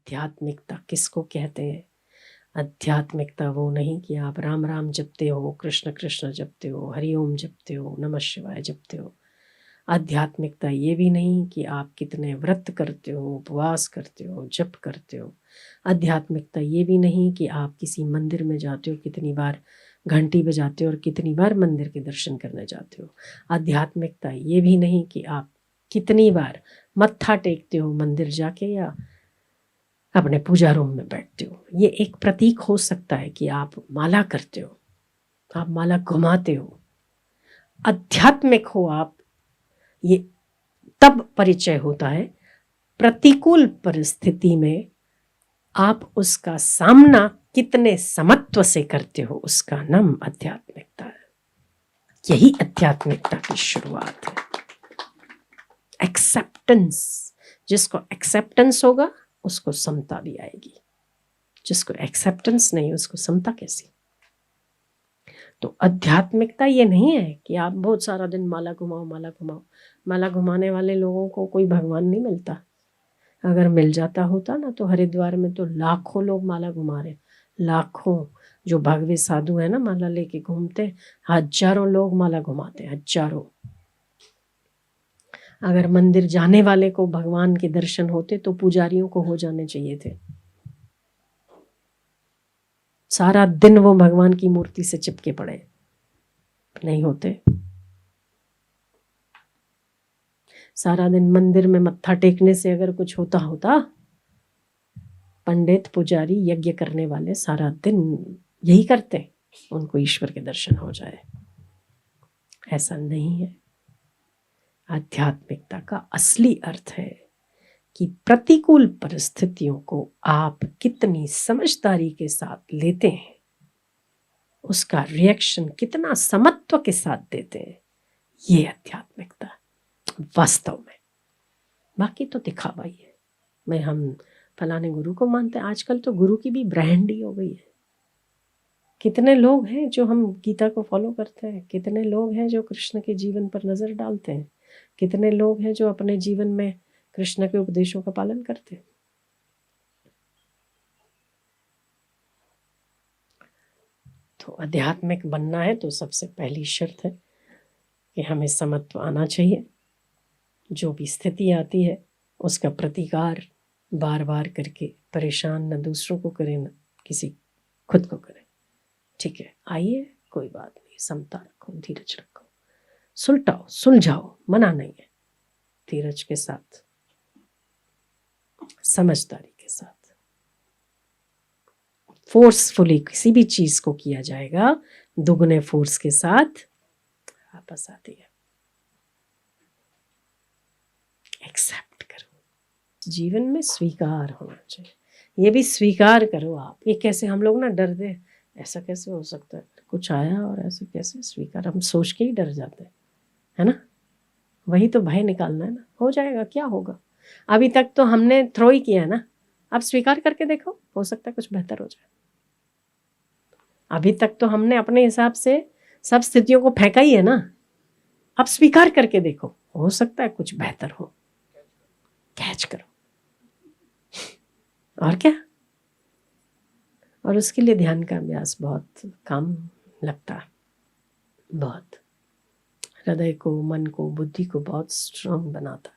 आध्यात्मिकता किसको कहते हैं? आध्यात्मिकता वो नहीं कि आप राम राम जपते हो, कृष्ण कृष्ण जपते हो, हरिओम जपते हो, नमः शिवाय जपते हो। आध्यात्मिकता ये भी नहीं कि आप कितने व्रत करते हो, उपवास करते हो, जप करते हो। आध्यात्मिकता ये भी नहीं कि आप किसी मंदिर में जाते हो, कितनी बार घंटी बजाते हो और कितनी बार मंदिर के दर्शन करने जाते हो। आध्यात्मिकता ये भी नहीं कि आप कितनी बार मत्था टेकते हो मंदिर जाके या अपने पूजा रूम में बैठते हो। ये एक प्रतीक हो सकता है कि आप माला करते हो, आप माला घुमाते हो। आध्यात्मिक हो आप, ये तब परिचय होता है प्रतिकूल परिस्थिति में आप उसका सामना कितने समत्व से करते हो, उसका नाम आध्यात्मिकता है। यही आध्यात्मिकता की शुरुआत है। एक्सेप्टेंस, जिसको एक्सेप्टेंस होगा उसको समता भी आएगी, जिसको एक्सेप्टेंस नहीं उसको समता कैसी? तो आध्यात्मिकता ये नहीं है कि आप बहुत सारा दिन माला घुमाओ माला घुमाओ। माला घुमाने वाले लोगों को कोई भगवान नहीं मिलता। अगर मिल जाता होता ना तो हरिद्वार में तो लाखों लोग माला घुमा रहे, लाखों जो भगवे साधु है ना माला लेके घूमते, हजारों लोग माला घुमाते, हजारों। अगर मंदिर जाने वाले को भगवान के दर्शन होते तो पुजारियों को हो जाने चाहिए थे। सारा दिन वो भगवान की मूर्ति से चिपके पड़े, नहीं होते। सारा दिन मंदिर में मत्था टेकने से अगर कुछ होता, पंडित पुजारी यज्ञ करने वाले सारा दिन यही करते, उनको ईश्वर के दर्शन हो जाए। ऐसा नहीं है। आध्यात्मिकता का असली अर्थ है कि प्रतिकूल परिस्थितियों को आप कितनी समझदारी के साथ लेते हैं, उसका रिएक्शन कितना समत्व के साथ देते हैं, ये आध्यात्मिकता वास्तव में। बाकी तो दिखावा ही है। मैं हम फलाने गुरु को मानते हैं। आजकल तो गुरु की भी ब्रांड ही हो गई है। कितने लोग हैं जो हम गीता को फॉलो करते हैं, कितने लोग हैं जो कृष्ण के जीवन पर नजर डालते हैं, कितने लोग हैं जो अपने जीवन में कृष्ण के उपदेशों का पालन करते हैं। तो आध्यात्मिक बनना है तो सबसे पहली शर्त है कि हमें समत्व आना चाहिए। जो भी स्थिति आती है उसका प्रतिकार बार बार करके परेशान न दूसरों को करें न किसी खुद को करें। ठीक है, आइए, कोई बात नहीं, समता रखो, धीरज रखो, सुलटाओ सुलझाओ, मना नहीं है। धीरज के साथ, समझदारी के साथ, फोर्सफुली किसी भी चीज को किया जाएगा दुगने फोर्स के साथ वापस आती है। एक्सेप्ट करो, जीवन में स्वीकार होना चाहिए। ये भी स्वीकार करो आप। ये कैसे हम लोग ना डर दे, ऐसा कैसे हो सकता है, कुछ आया और ऐसे कैसे स्वीकार, हम सोच के ही डर जाते हैं, है ना। वही तो भय निकालना है ना। हो जाएगा, क्या होगा। अभी तक तो हमने थ्रो ही किया है ना, अब स्वीकार करके देखो, हो सकता है कुछ बेहतर हो जाए। अभी तक तो हमने अपने हिसाब से सब स्थितियों को फेंका ही है ना, अब स्वीकार करके देखो, हो सकता है कुछ बेहतर हो। कैच करो, और क्या। और उसके लिए ध्यान का अभ्यास बहुत काम लगता है, बहुत हृदय को, मन को, बुद्धि को बहुत स्ट्रांग बनाता है।